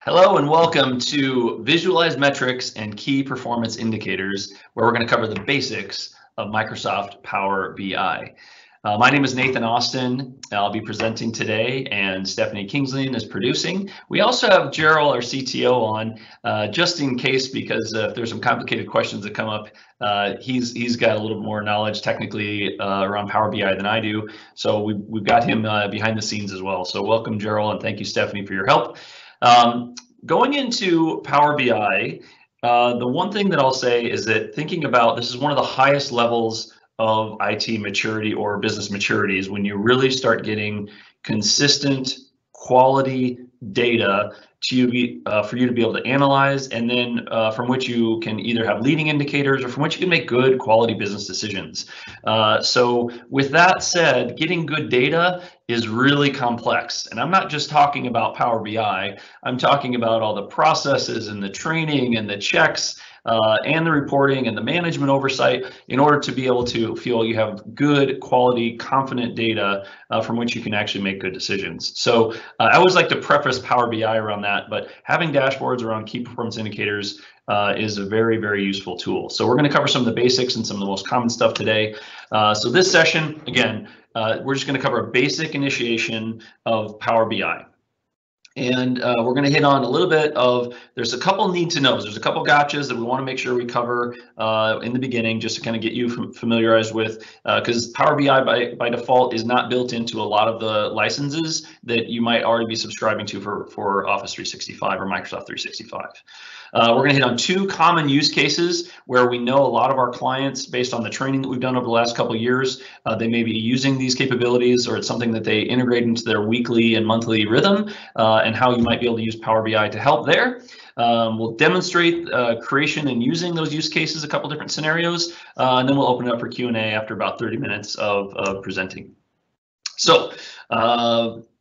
Hello and welcome to Visualize Metrics and Key Performance Indicators, where we're going to cover the basics of Microsoft Power BI. My name is Nathan Austin. I'll be presenting today, and Stephanie Kingsley is producing. We also have Gerald, our CTO, on just in case, because if there's some complicated questions that come up, he's got a little more knowledge technically around Power BI than I do. So we've got him behind the scenes as well. So welcome, Gerald, and thank you, Stephanie, for your help. Going into Power BI, the one thing that I'll say is that thinking about this is one of the highest levels of IT maturity or business maturity is when you really start getting consistent quality data to for you to be able to analyze, and then from which you can either have leading indicators or from which you can make good quality business decisions. So with that said, getting good data is really complex, and I'm not just talking about Power BI. I'm talking about all the processes and the training and the checks and the reporting and the management oversight in order to be able to feel you have good quality, confident data from which you can actually make good decisions. So I always like to preface Power BI around that, but having dashboards around key performance indicators is a very, very useful tool. So we're going to cover some of the basics and some of the most common stuff today. So this session, again, we're just going to cover a basic initiation of Power BI. And we're going to hit on a little bit of, there's a couple need to knows, there's a couple gotchas that we want to make sure we cover in the beginning, just to kind of get you familiarized with, because Power BI by default is not built into a lot of the licenses that you might already be subscribing to for Office 365 or Microsoft 365. We're going to hit on two common use cases where we know a lot of our clients, based on the training that we've done over the last couple of years, they may be using these capabilities, or it's something that they integrate into their weekly and monthly rhythm, and how you might be able to use Power BI to help there. We'll demonstrate creation and using those use cases, a couple different scenarios, and then we'll open it up for Q&A after about 30 minutes of presenting. So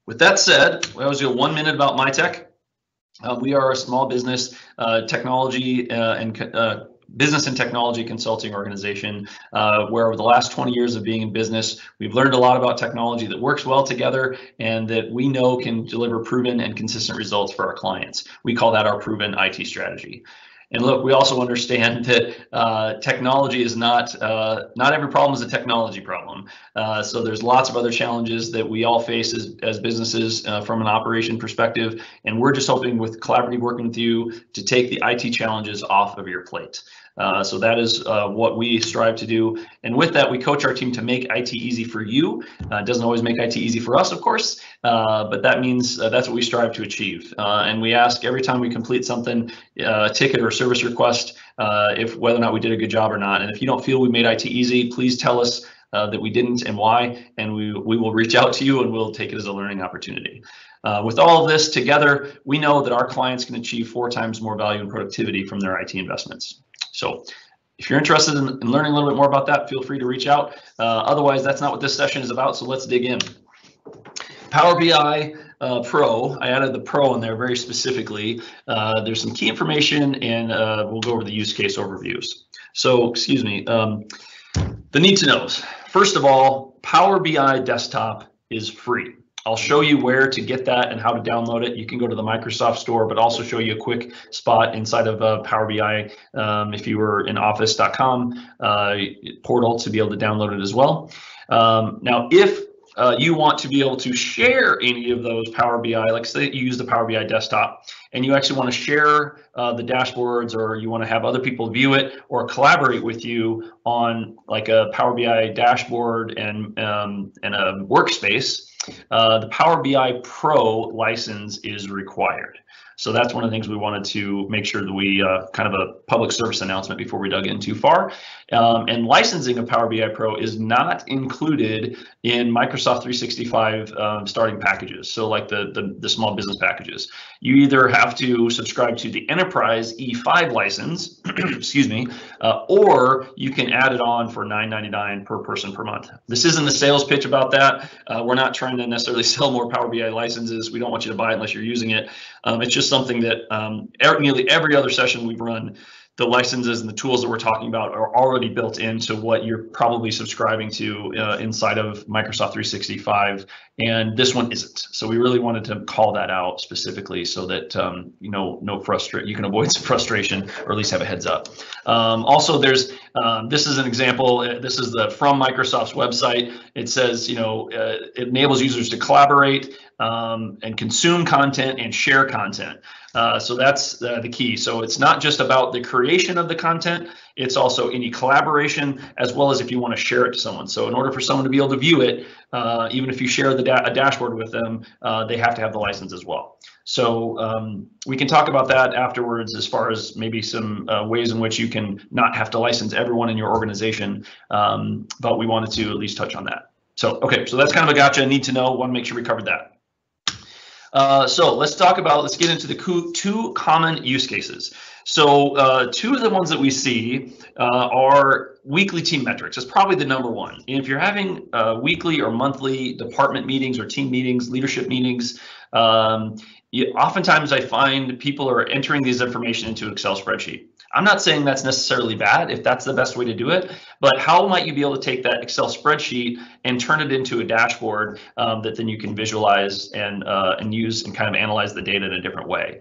with that said, we always do 1 minute about Mytech. We are a small business technology and business and technology consulting organization where over the last 20 years of being in business, we've learned a lot about technology that works well together and that we know can deliver proven and consistent results for our clients. We call that our proven IT strategy. And look, we also understand that technology is not every problem is a technology problem. So there's lots of other challenges that we all face as businesses from an operation perspective. And we're just hoping with collaborative working with you to take the IT challenges off of your plate. So that is what we strive to do. And with that, we coach our team to make IT easy for you. It doesn't always make IT easy for us, of course, but that means that's what we strive to achieve. And we ask every time we complete something, a ticket or a service request, if whether or not we did a good job or not. And if you don't feel we made IT easy, please tell us that we didn't and why, and we will reach out to you and we'll take it as a learning opportunity. With all of this together, we know that our clients can achieve 4 times more value and productivity from their IT investments. So if you're interested in learning a little bit more about that, feel free to reach out. Otherwise, that's not what this session is about, so let's dig in. Power BI Pro, I added the Pro in there very specifically. There's some key information, and we'll go over the use case overviews. So, excuse me, the need to knows. First of all, Power BI Desktop is free. I'll show you where to get that and how to download it. You can go to the Microsoft Store, but also show you a quick spot inside of Power BI if you were in office.com portal to be able to download it as well. Now, if you want to be able to share any of those Power BI, like say you use the Power BI Desktop and you actually want to share the dashboards, or you want to have other people view it or collaborate with you on like a Power BI dashboard and a workspace, the Power BI Pro license is required. So that's one of the things we wanted to make sure that we kind of a public service announcement before we dug in too far. And licensing of Power BI Pro is not included in Microsoft 365 starting packages. So like the small business packages, you either have to subscribe to the Enterprise E5 license, excuse me, or you can add it on for $9.99 per person per month. This isn't a sales pitch about that. We're not trying to necessarily sell more Power BI licenses. We don't want you to buy it unless you're using it. It's just something that nearly every other session we've run, the licenses and the tools that we're talking about are already built into what you're probably subscribing to inside of Microsoft 365, and this one isn't. So we really wanted to call that out specifically so that you know, you can avoid some frustration, or at least have a heads up. Also, there's this is an example. This is from Microsoft's website. It says, you know, it enables users to collaborate and consume content and share content. So that's the key. So it's not just about the creation of the content, it's also any collaboration, as well as if you want to share it to someone. So in order for someone to be able to view it, even if you share a dashboard with them, they have to have the license as well. So we can talk about that afterwards, as far as maybe some ways in which you can not have to license everyone in your organization, but we wanted to at least touch on that. So, okay, so that's kind of a gotcha, need to know, want to make sure we covered that. So let's get into the two common use cases. So two of the ones that we see are weekly team metrics. That's probably the number one. And if you're having weekly or monthly department meetings or team meetings, leadership meetings, oftentimes I find people are entering these information into Excel spreadsheet. I'm not saying that's necessarily bad if that's the best way to do it, but how might you be able to take that Excel spreadsheet and turn it into a dashboard that then you can visualize and use and kind of analyze the data in a different way?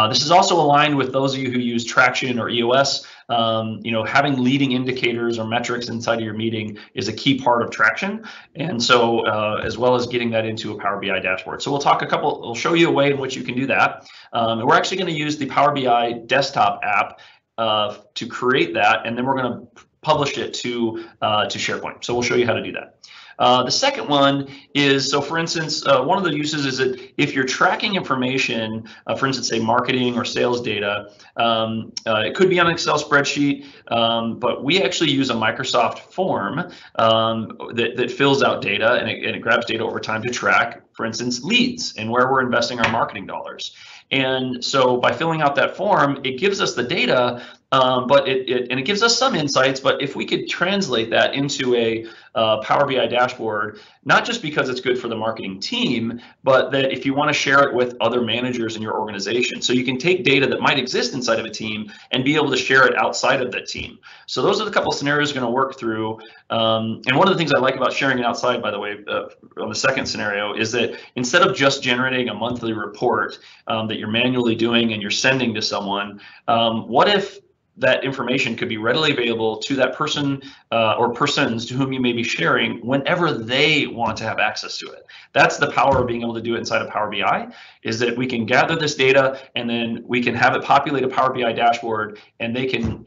This is also aligned with those of you who use Traction or EOS. You know, having leading indicators or metrics inside of your meeting is a key part of Traction, and so as well as getting that into a Power BI dashboard. So we'll show you a way in which you can do that. And we're actually going to use the Power BI desktop app to create that, and then we're going to publish it to SharePoint. So we'll show you how to do that. The second one is, so for instance, one of the uses is that if you're tracking information, for instance, say marketing or sales data, it could be on an Excel spreadsheet, but we actually use a Microsoft form that fills out data, and it grabs data over time to track, for instance, leads and where we're investing our marketing dollars. And so by filling out that form, it gives us the data, but it gives us some insights. But if we could translate that into a Power BI dashboard, not just because it's good for the marketing team, but that if you want to share it with other managers in your organization, so you can take data that might exist inside of a team and be able to share it outside of that team. So those are the couple of scenarios we're going to work through. And one of the things I like about sharing it outside, by the way, on the second scenario, is that instead of just generating a monthly report that you're manually doing and you're sending to someone, what if that information could be readily available to that person or persons to whom you may be sharing whenever they want to have access to it? That's the power of being able to do it inside of Power BI, is that we can gather this data and then we can have it populate a Power BI dashboard, and they can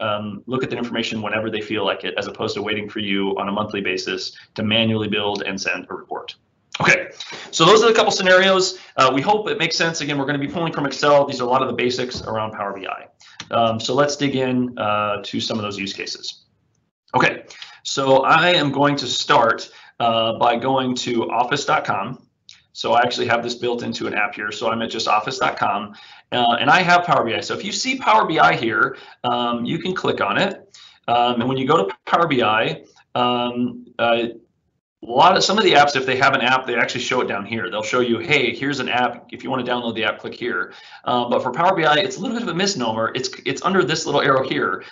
look at the information whenever they feel like it, as opposed to waiting for you on a monthly basis to manually build and send a report. Okay, so those are the couple scenarios. We hope it makes sense. Again, we're going to be pulling from Excel. These are a lot of the basics around Power BI. So let's dig in to some of those use cases. Okay, so I am going to start by going to office.com. So I actually have this built into an app here. So I'm at just office.com, and I have Power BI. So if you see Power BI here, you can click on it. And when you go to Power BI, some of the apps, if they have an app, they actually show it down here. They'll show you, hey, here's an app. If you want to download the app, click here. But for Power BI, it's a little bit of a misnomer. It's under this little arrow here.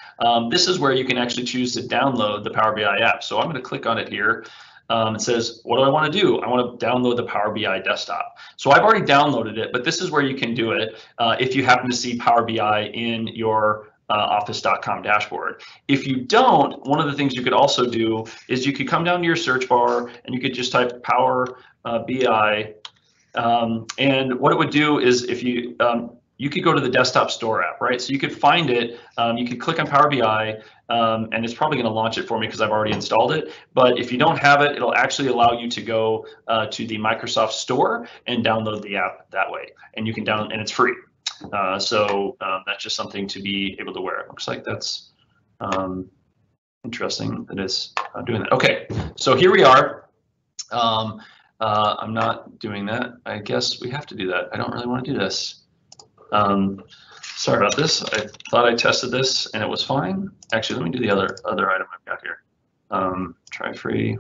This is where you can actually choose to download the Power BI app. So I'm going to click on it here. It says, what do I want to do? I want to download the Power BI desktop. So I've already downloaded it, but this is where you can do it if you happen to see Power BI in your office.com dashboard. If you don't, one of the things you could also do is you could come down to your search bar and you could just type Power BI, and what it would do is, if you you could go to the desktop store app, right? So you could find it, you could click on Power BI, and it's probably going to launch it for me because I've already installed it. But if you don't have it, it'll actually allow you to go to the Microsoft Store and download the app that way, and you can download, and it's free. So that's just something to be able to wear. It looks like that's interesting that it's doing that. Okay, so here we are. I'm not doing that. I guess we have to do that. I don't really want to do this. Sorry about this. I thought I tested this and it was fine. Actually, let me do the other item I've got here. Try free.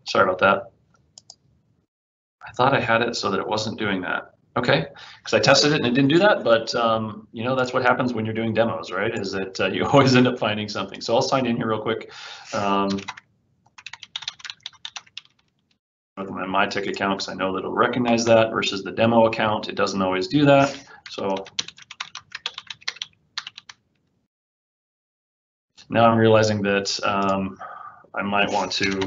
Sorry about that. I thought I had it so that it wasn't doing that. Okay, because I tested it and it didn't do that, but you know, that's what happens when you're doing demos, right? Is that you always end up finding something. So I'll sign in here real quick. With my Mytech account, because I know that it'll recognize that, versus the demo account, it doesn't always do that. So now I'm realizing that I might want to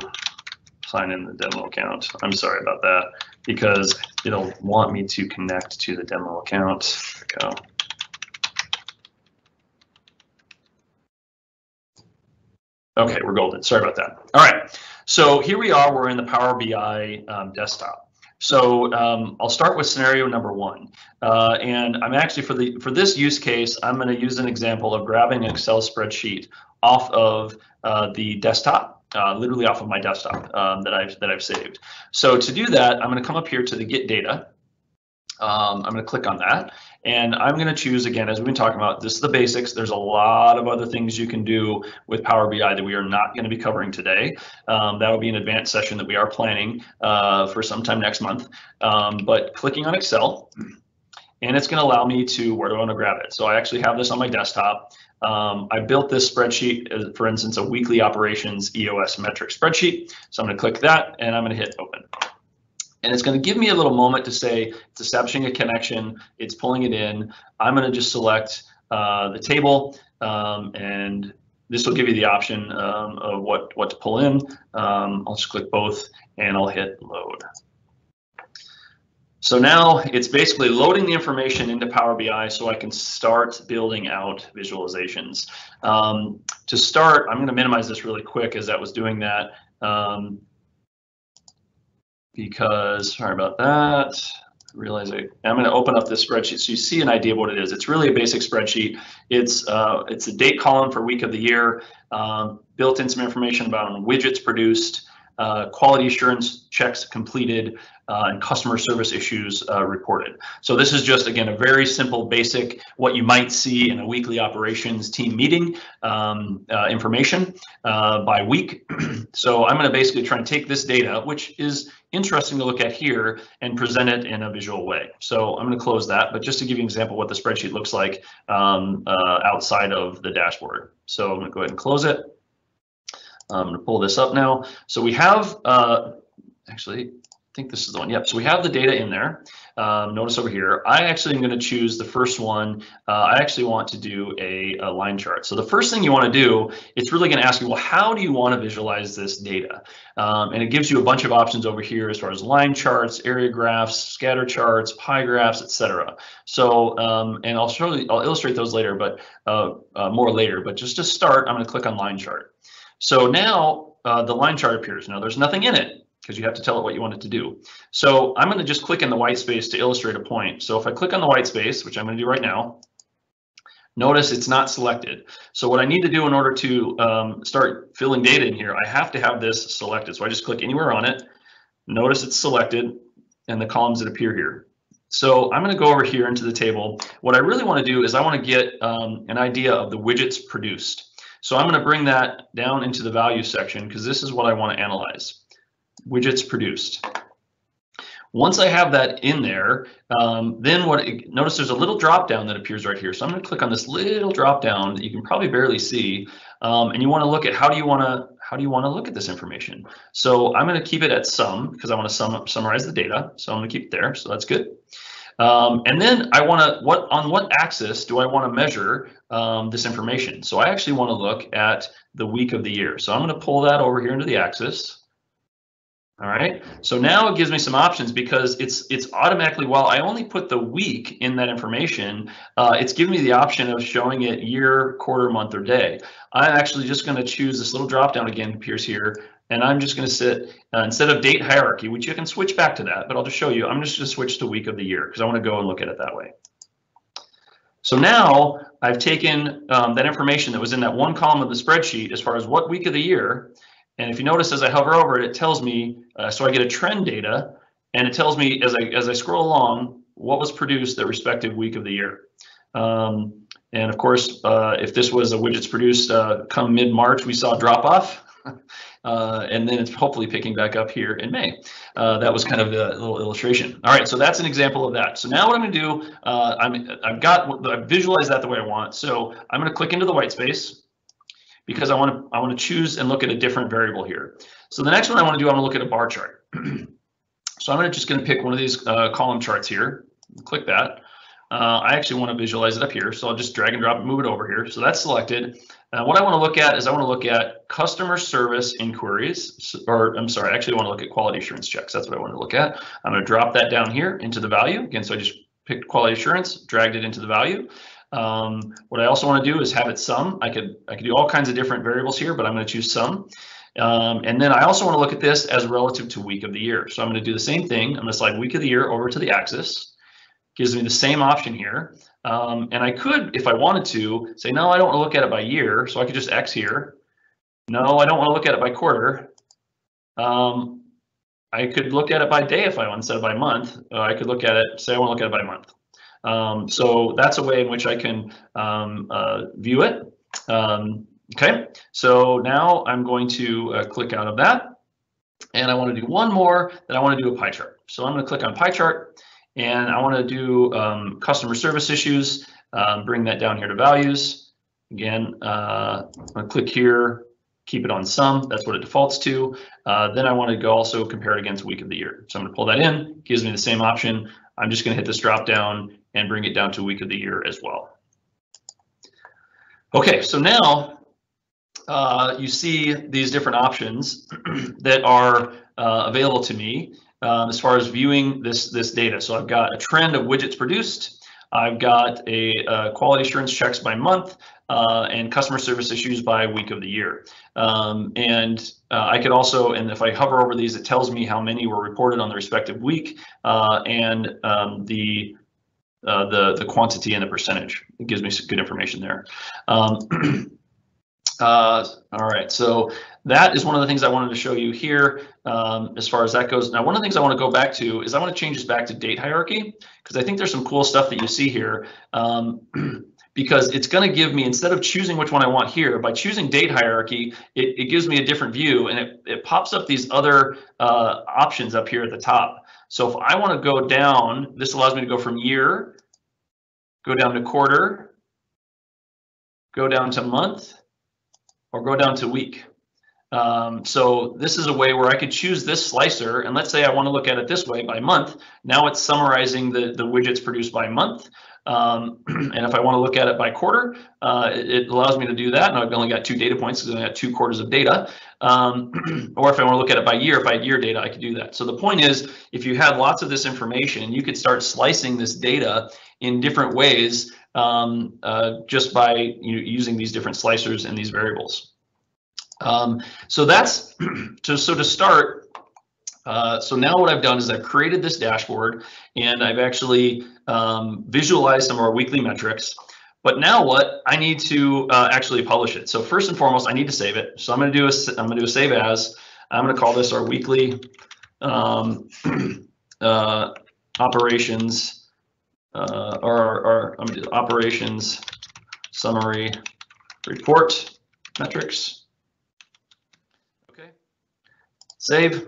sign in the demo account. I'm sorry about that, because it'll want me to connect to the demo account. There we go. Okay, we're golden. Sorry about that. All right, so here we are. We're in the Power BI desktop. So I'll start with scenario number one, and I'm actually for this use case, I'm going to use an example of grabbing an Excel spreadsheet off of the desktop, literally off of my desktop that I've saved. So to do that, I'm going to come up here to the Get Data. I'm going to click on that, and I'm going to choose, again, as we've been talking about, this is the basics. There's a lot of other things you can do with Power BI that we are not going to be covering today. That will be an advanced session that we are planning for sometime next month. But clicking on Excel, and it's going to allow me to, where do I want to grab it? So I actually have this on my desktop. I built this spreadsheet, for instance, a weekly operations EOS metric spreadsheet. So I'm going to click that, and I'm going to hit open. And it's going to give me a little moment to say it's establishing a connection, it's pulling it in. I'm going to just select the table, and this will give you the option of what to pull in. I'll just click both, and I'll hit load. So now it's basically loading the information into Power BI so I can start building out visualizations. To start, I'm going to minimize this really quick as that was doing that. Because, sorry about that, I realize I'm going to open up this spreadsheet so you see an idea of what it is. It's really a basic spreadsheet. It's a date column for week of the year, built in some information about widgets produced, quality assurance checks completed, and customer service issues reported. So this is just, again, a very simple, basic, what you might see in a weekly operations team meeting information by week. So I'm going to basically try and take this data, which is interesting to look at here, and present it in a visual way. So I'm going to close that, but just to give you an example of what the spreadsheet looks like outside of the dashboard. So I'm going to go ahead and close it. I'm going to pull this up now. So we have, actually, I think this is the one. Yep. So we have the data in there. Notice over here, I actually am going to choose the first one. I actually want to do a line chart. So the first thing you want to do, it's really going to ask you, well, how do you want to visualize this data? And it gives you a bunch of options over here as far as line charts, area graphs, scatter charts, pie graphs, etc. So, and I'll illustrate those later, but more later. But just to start, I'm going to click on line chart. So now the line chart appears. Now there's nothing in it, because you have to tell it what you want it to do. So I'm going to just click in the white space to illustrate a point. So if I click on the white space, which I'm going to do right now, notice it's not selected. So what I need to do in order to start filling data in here, I have to have this selected. So I just click anywhere on it. Notice it's selected and the columns that appear here. So I'm going to go over here into the table. What I really want to do is I want to get an idea of the widgets produced. So I'm going to bring that down into the value section, because this is what I want to analyze. Widgets produced. Once I have that in there, then notice there's a little drop down that appears right here. So I'm going to click on this little drop down that you can probably barely see, and you want to look at how do you want to look at this information. So I'm going to keep it at sum, because I want to summarize the data. So I'm going to keep it there. So that's good. And then I want to, on what axis do I want to measure this information? So I actually want to look at the week of the year. So I'm going to pull that over here into the axis. All right, so now it gives me some options, because it's automatically, while I only put the week in that information, it's giving me the option of showing it year, quarter, month, or day. I'm actually just going to choose this little drop down again, appears here, and I'm just going to sit, instead of date hierarchy, which you can switch back to that, but I'll just show you, I'm just going to switch to week of the year, because I want to go and look at it that way. So now I've taken that information that was in that one column of the spreadsheet as far as what week of the year. And if you notice, as I hover over it, it tells me, so I get a trend data, and it tells me as I scroll along what was produced the respective week of the year. And of course, if this was a widgets produced come mid-March, we saw a drop off. And then it's hopefully picking back up here in May. That was kind of a little illustration. All right, so that's an example of that. So now what I'm going to do, I've visualized that the way I want. So I'm going to click into the white space because I want to choose and look at a different variable here. So the next one I want to do, I'm going to look at a bar chart. So I'm just going to pick one of these column charts here. Click that. I actually want to visualize it up here, so I'll just drag and drop and move it over here. So that's selected. What I want to look at is I want to look at customer service inquiries, or I'm sorry, actually I want to look at quality assurance checks. That's what I want to look at. I'm going to drop that down here into the value. Again, so I just picked quality assurance, dragged it into the value. What I also want to do is have it sum. I could do all kinds of different variables here, but I'm going to choose sum. And then I also want to look at this as relative to week of the year. So I'm going to do the same thing. I'm going to slide week of the year over to the axis. Gives me the same option here. And I could, if I wanted to, say, no, I don't want to look at it by year. So I could just X here. No, I don't want to look at it by quarter. I could look at it by day if I want instead of by month. I could look at it, say I want to look at it by month. So that's a way in which I can view it. Okay, so now I'm going to click out of that. And I want to do one more, then I want to do a pie chart. So I'm going to click on pie chart. And I want to do customer service issues, bring that down here to values. Again, I'm going to click here, keep it on sum. That's what it defaults to. Then I want to go also compare it against week of the year. So I'm going to pull that in, gives me the same option. I'm just going to hit this drop down and bring it down to week of the year as well. Okay, so now you see these different options that are available to me. As far as viewing this data. So I've got a trend of widgets produced. I've got a quality assurance checks by month and customer service issues by week of the year. I could also, and if I hover over these, it tells me how many were reported on the respective week and the quantity and the percentage. It gives me some good information there. All right, so that is one of the things I wanted to show you here as far as that goes. Now, one of the things I want to go back to is I want to change this back to date hierarchy because I think there's some cool stuff that you see here because it's going to give me, instead of choosing which one I want here, by choosing date hierarchy, it gives me a different view and it pops up these other options up here at the top. So if I want to go down, this allows me to go from year, go down to quarter, go down to month, or go down to week. So this is a way where I could choose this slicer, and let's say I want to look at it this way by month. Now it's summarizing the widgets produced by month. And if I want to look at it by quarter, it allows me to do that. And I've only got 2 data points because I got 2 quarters of data. Or if I want to look at it by year, if I had year data, I could do that. So the point is, if you had lots of this information, you could start slicing this data in different ways just by using these different slicers and these variables. So that's to start. So now what I've done is I've created this dashboard and I've actually visualized some of our weekly metrics. But now what I need to actually publish it. So first and foremost, I need to save it. So I'm going to do a save as. I'm going to call this our weekly operations. Or I'm going to do operations summary report metrics. Okay, save.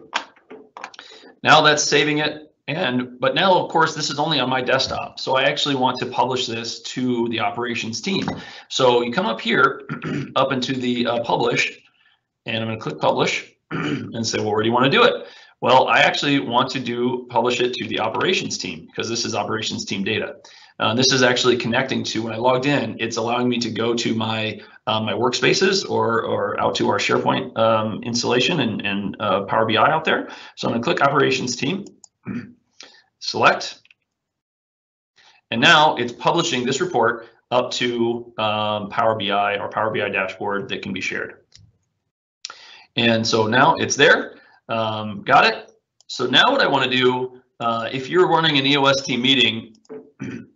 Now that's saving it. But now, of course, this is only on my desktop. So I actually want to publish this to the operations team. So you come up here, up into the publish, and I'm going to click publish and say, well, where do you want to do it? Well, I actually want to publish it to the operations team because this is operations team data. This is actually connecting to, when I logged in, it's allowing me to go to my my workspaces or out to our SharePoint installation and Power BI out there. So I'm going to click operations team, select, and now it's publishing this report up to Power BI or Power BI dashboard that can be shared. And so now it's there. Got it. So now what I want to do, if you're running an EOS team meeting,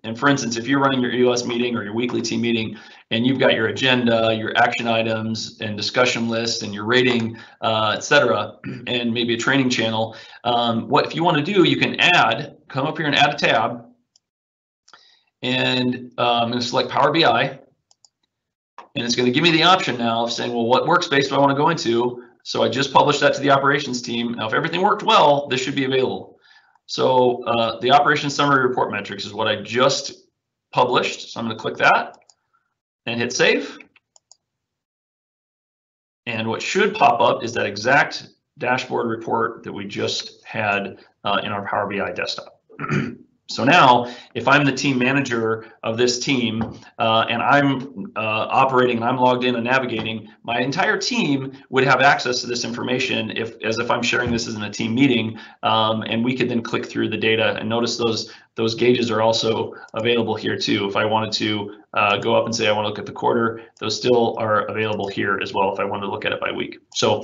and for instance, if you're running your EOS meeting or your weekly team meeting, and you've got your agenda, your action items, and discussion list, and your rating, etc., and maybe a training channel, what if you want to do, you can come up here and add a tab, and I'm going to select Power BI, and it's going to give me the option now of saying, well, what workspace do I want to go into? So I just published that to the operations team. Now, if everything worked well, this should be available. So the operations summary report metrics is what I just published. So I'm going to click that and hit save. And what should pop up is that exact dashboard report that we just had in our Power BI desktop. So now, if I'm the team manager of this team and I'm operating and I'm logged in and navigating, my entire team would have access to this information as if I'm sharing this as in a team meeting, and we could then click through the data and notice those gauges are also available here too. If I wanted to go up and say I want to look at the quarter, those still are available here as well if I wanted to look at it by week. So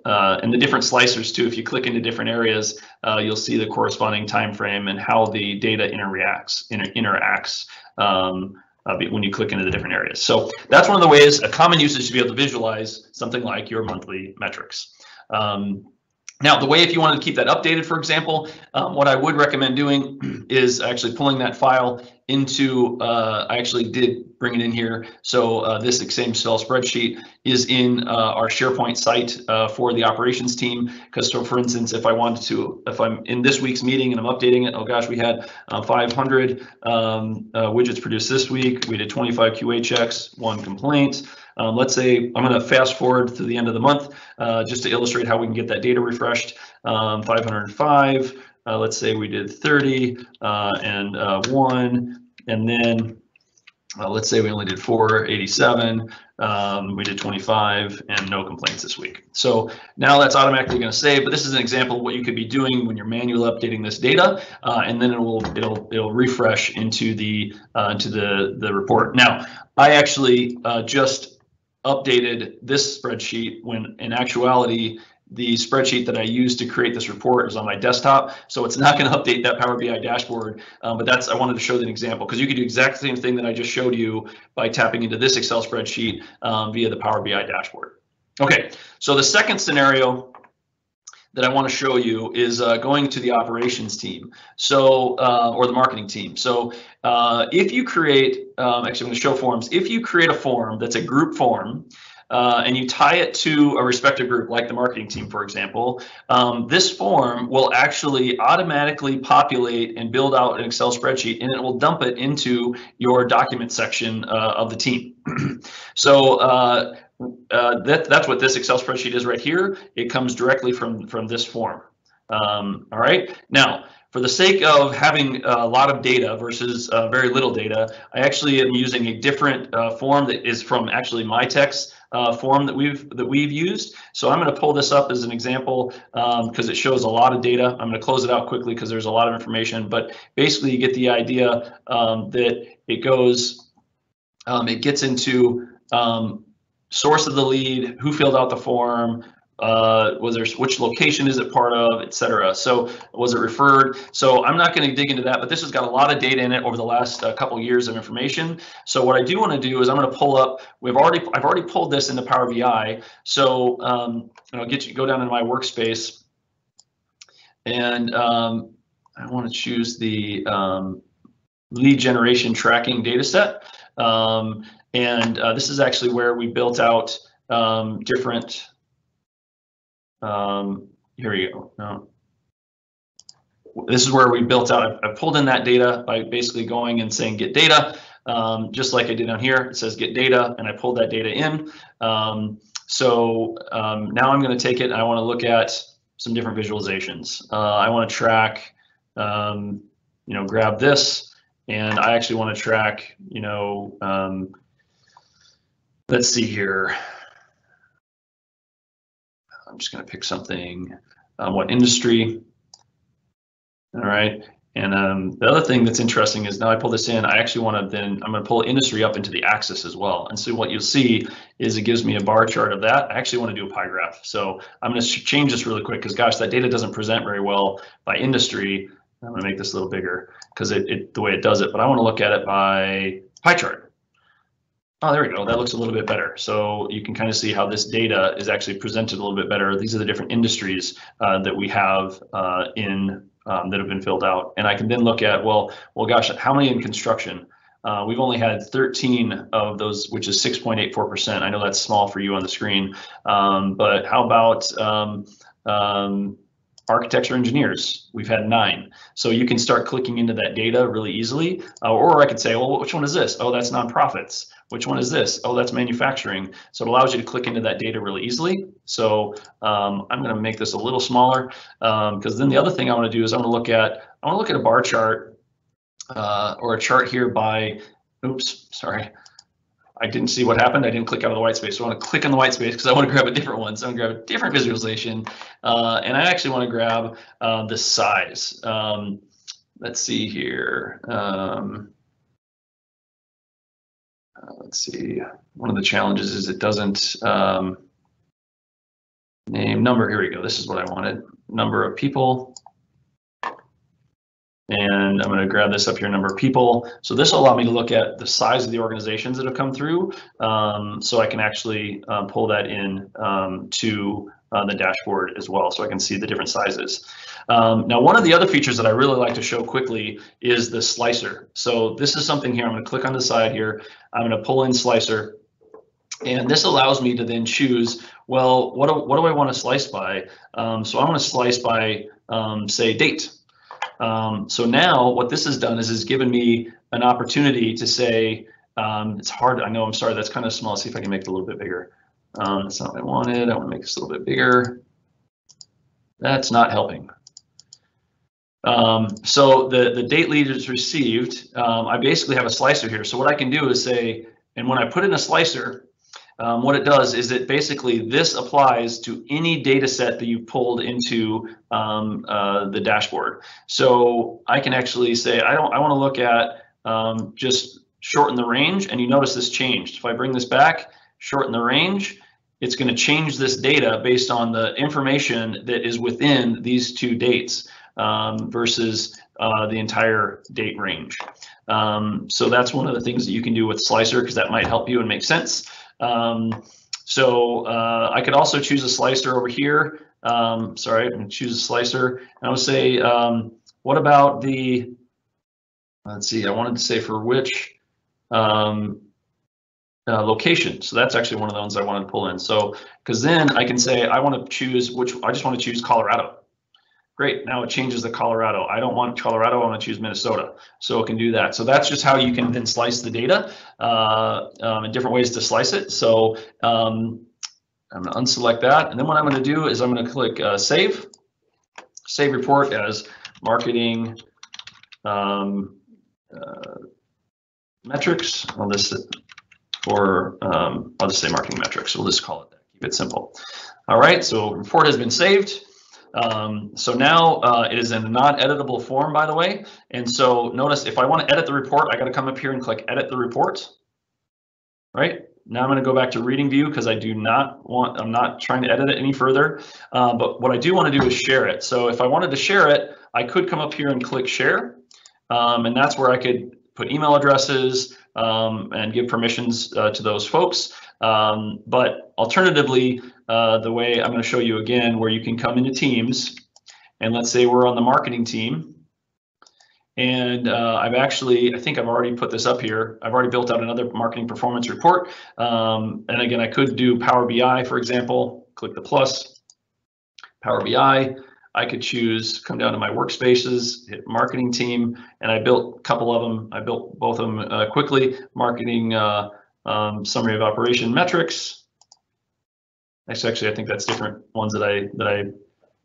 and the different slicers too, if you click into different areas, you'll see the corresponding time frame and how the data interacts when you click into the different areas. So that's one of the ways, a common usage to be able to visualize something like your monthly metrics. Now, the way if you wanted to keep that updated, for example, what I would recommend doing is actually pulling that file into, I actually did bring it in here. So this same Excel spreadsheet is in our SharePoint site for the operations team. Because so for instance, if I wanted to, if I'm in this week's meeting and I'm updating it, oh gosh, we had 500 widgets produced this week. We did 25 QA checks, 1 complaint. Let's say I'm going to fast forward to the end of the month just to illustrate how we can get that data refreshed. 505. Let's say we did 30 and 1, and then let's say we only did 487. We did 25 and no complaints this week. So now that's automatically going to save. But this is an example of what you could be doing when you're manually updating this data, and then it'll refresh into the report. Now, I actually just updated this spreadsheet when in actuality the spreadsheet that I used to create this report is on my desktop, so it's not going to update that Power BI dashboard. But I wanted to show an example because you could do exactly the same thing that I just showed you by tapping into this Excel spreadsheet via the Power BI dashboard. Okay, so the second scenario that I want to show you is going to the operations team, so or the marketing team. So if you create, actually I'm going to show forms. If you create a form that's a group form, and you tie it to a respective group, like the marketing team, for example, this form will actually automatically populate and build out an Excel spreadsheet, and it will dump it into your document section of the team. So that's what this Excel spreadsheet is right here. It comes directly from this form. All right. Now, for the sake of having a lot of data versus very little data, I actually am using a different form that is from actually Mytech's form that we've used. So I'm going to pull this up as an example because it shows a lot of data. I'm going to close it out quickly because there's a lot of information, but basically you get the idea that it goes, it gets into source of the lead, who filled out the form, which location is it part of, etc. So was it referred? So I'm not going to dig into that, but this has got a lot of data in it over the last couple of years of information. So what I do want to do is I'm going to pull up. I've already pulled this into Power BI. So I'll go down into my workspace, and I want to choose the lead generation tracking data set. And this is actually where we built out different. Here we go. No. This is where we built out. I pulled in that data by basically going and saying get data, just like I did on here. It says get data, and I pulled that data in. So now I'm going to take it and I want to look at some different visualizations. I want to track, grab this, and I actually want to track, let's see here. I'm just going to pick something, what industry. All right. And the other thing that's interesting is now I pull this in, I actually want to I'm going to pull industry up into the axis as well. And so what you'll see is it gives me a bar chart of that. I actually want to do a pie graph. So I'm going to change this really quick because gosh, that data doesn't present very well by industry. I'm going to make this a little bigger because the way it does it, but I want to look at it by pie chart. Oh, there we go. That looks a little bit better. So you can kind of see how this data is actually presented a little bit better. These are the different industries that we have that have been filled out. And I can then look at, well, gosh, how many in construction? we've only had 13 of those, which is 6.84%. I know that's small for you on the screen, but how about architecture engineers? We've had 9. So you can start clicking into that data really easily. Or I could say, well, which one is this? Oh, that's nonprofits. Which one is this? Oh, that's manufacturing. So it allows you to click into that data really easily. So I'm going to make this a little smaller, because then the other thing I want to do is I want to look at a bar chart or a chart here by, oops, sorry. I didn't see what happened. I didn't click out of the white space. So I want to click on the white space because I want to grab a different one. So I'm going to grab a different visualization. And I actually want to grab the size. Let's see here. Let's see. One of the challenges is it doesn't name number. Here we go. This is what I wanted. Number of people. And I'm going to grab this up here, number of people. So this will allow me to look at the size of the organizations that have come through. So I can actually pull that in to the dashboard as well, so I can see the different sizes. Now, one of the other features that I really like to show quickly is the slicer. So this is something here. I'm going to click on the side here. I'm going to pull in slicer. And this allows me to then choose, well, what do I want to slice by? So I want to slice by, say, date. So now what this has done is given me an opportunity to say, it's hard, I know, I'm sorry, that's kind of small. Let's see if I can make it a little bit bigger. That's not what I wanted. I want to make this a little bit bigger. That's not helping. So the date lead is received. I basically have a slicer here. So what I can do is say, and when I put in a slicer, what it does is it basically, this applies to any data set that you've pulled into the dashboard. So I can actually say, I want to look at just shorten the range, and you notice this changed. If I bring this back, shorten the range, it's going to change this data based on the information that is within these 2 dates versus the entire date range. So that's one of the things that you can do with Slicer, because that might help you and make sense. So I could also choose a slicer over here. Sorry, I'm going to choose a slicer, and I would say, what about the, let's see, I wanted to say for which location. So that's actually one of the ones I wanted to pull in. So, because then I can say, I want to choose which, I just want to choose Colorado. Great, now it changes the Colorado. I don't want Colorado, I want to choose Minnesota. So it can do that. So that's just how you can then slice the data in different ways to slice it. So I'm going to unselect that. And then what I'm going to do is I'm going to click save report as marketing metrics. I'll just say marketing metrics. We'll just call it that, keep it simple. All right, so report has been saved. So now it is in a non-editable form, by the way. And so notice, if I want to edit the report, I got to come up here and click edit the report. Right now I'm going to go back to reading view, because I'm not trying to edit it any further. But what I do want to do is share it. So if I wanted to share it, I could come up here and click share. And that's where I could put email addresses and give permissions to those folks. But alternatively, the way I'm going to show you again, where you can come into Teams, and let's say we're on the marketing team, and I think I've already put this up here. I've already built out another marketing performance report. And again, I could do Power BI, for example, click the plus, Power BI. I could choose, come down to my workspaces, hit marketing team, and I built a couple of them. I built both of them quickly. Marketing summary of operation metrics. Actually, I think that's different ones that I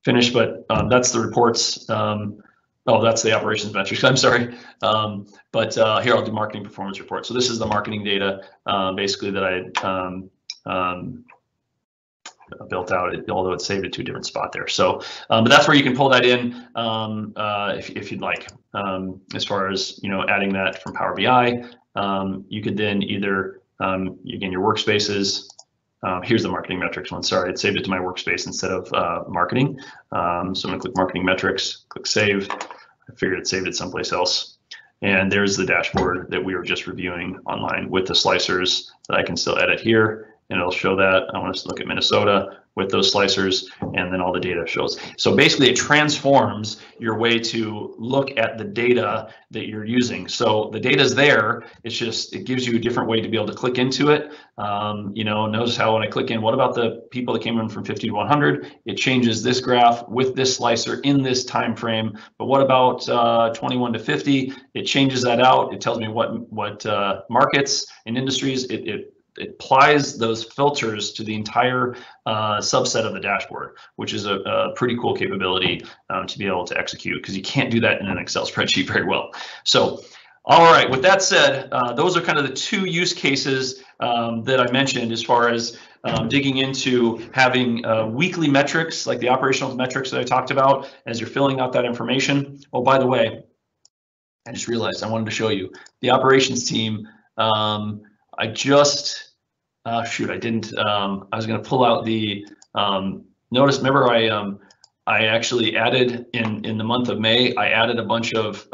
finished, but that's the reports. Oh, that's the operations metrics. I'm sorry. But here I'll do marketing performance report. So this is the marketing data, basically, that I built out, although it's saved it to a different spot there. So, but that's where you can pull that in if you'd like. As far as adding that from Power BI, you could then either again, your workspaces. Here's the marketing metrics one. Sorry, it saved it to my workspace instead of marketing. So I'm gonna click marketing metrics, click save. I figured it saved it someplace else. And there's the dashboard that we were just reviewing online with the slicers that I can still edit here. and it'll show that. I want us to look at Minnesota with those slicers, and then all the data shows. So basically it transforms your way to look at the data that you're using. So the data's there, it's just, it gives you a different way to be able to click into it. You know, notice how when I click in, what about the people that came in from 50 to 100? It changes this graph with this slicer in this time frame. But what about 21 to 50? It changes that out. It tells me what markets and industries. It applies those filters to the entire subset of the dashboard, which is a pretty cool capability to be able to execute, because you can't do that in an Excel spreadsheet very well. So, all right, with that said, those are kind of the two use cases that I mentioned as far as digging into having weekly metrics, like the operational metrics that I talked about as you're filling out that information. Oh, by the way, I just realized I wanted to show you the operations team. I just, shoot, I didn't, I was going to pull out the, notice, remember I actually added in the month of May, I added a bunch of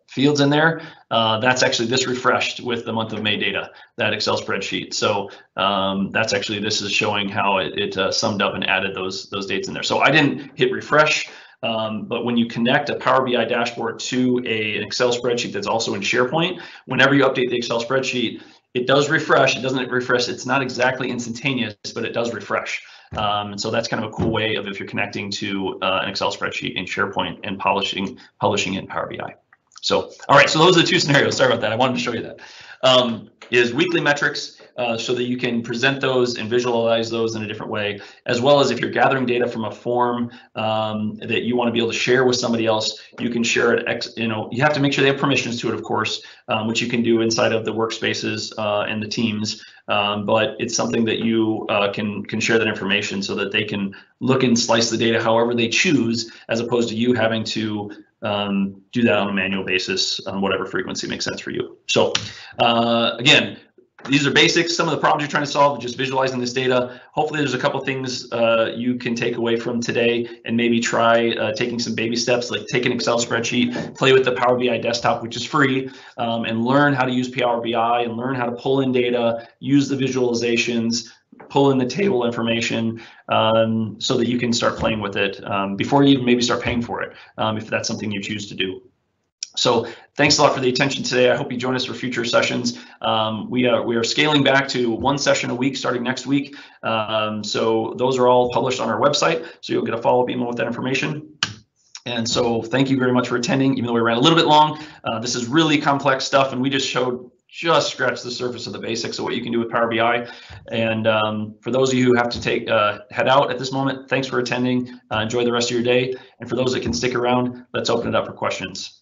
fields in there. That's actually this refreshed with the month of May data, that Excel spreadsheet. So that's actually, this is showing how it summed up and added those dates in there. So I didn't hit refresh. But when you connect a Power BI dashboard to an Excel spreadsheet that's also in SharePoint, whenever you update the Excel spreadsheet, it does refresh. It doesn't refresh. It's not exactly instantaneous, but it does refresh. And so that's kind of a cool way of if you're connecting to an Excel spreadsheet in SharePoint and publishing in Power BI. So, all right, so those are the two scenarios. Sorry about that. I wanted to show you that. Is weekly metrics so that you can present those and visualize those in a different way, as well as if you're gathering data from a form that you want to be able to share with somebody else, you can share it. You know, you have to make sure they have permissions to it, of course, which you can do inside of the workspaces and the teams. But it's something that you can share that information so that they can look and slice the data however they choose, as opposed to you having to do that on a manual basis on whatever frequency makes sense for you. So again, these are basics. Some of the problems you're trying to solve, just visualizing this data. Hopefully there's a couple things you can take away from today and maybe try taking some baby steps, like take an Excel spreadsheet, play with the Power BI desktop, which is free, and learn how to use Power BI and learn how to pull in data, use the visualizations, pull in the table information so that you can start playing with it before you even maybe start paying for it, if that's something you choose to do. So thanks a lot for the attention today. I hope you join us for future sessions. We are scaling back to one session a week starting next week. So those are all published on our website. So you'll get a follow-up email with that information. And so thank you very much for attending, even though we ran a little bit long. This is really complex stuff, and we just scratched the surface of the basics of what you can do with Power BI. And for those of you who have to head out at this moment, thanks for attending. Enjoy the rest of your day. And for those that can stick around, let's open it up for questions.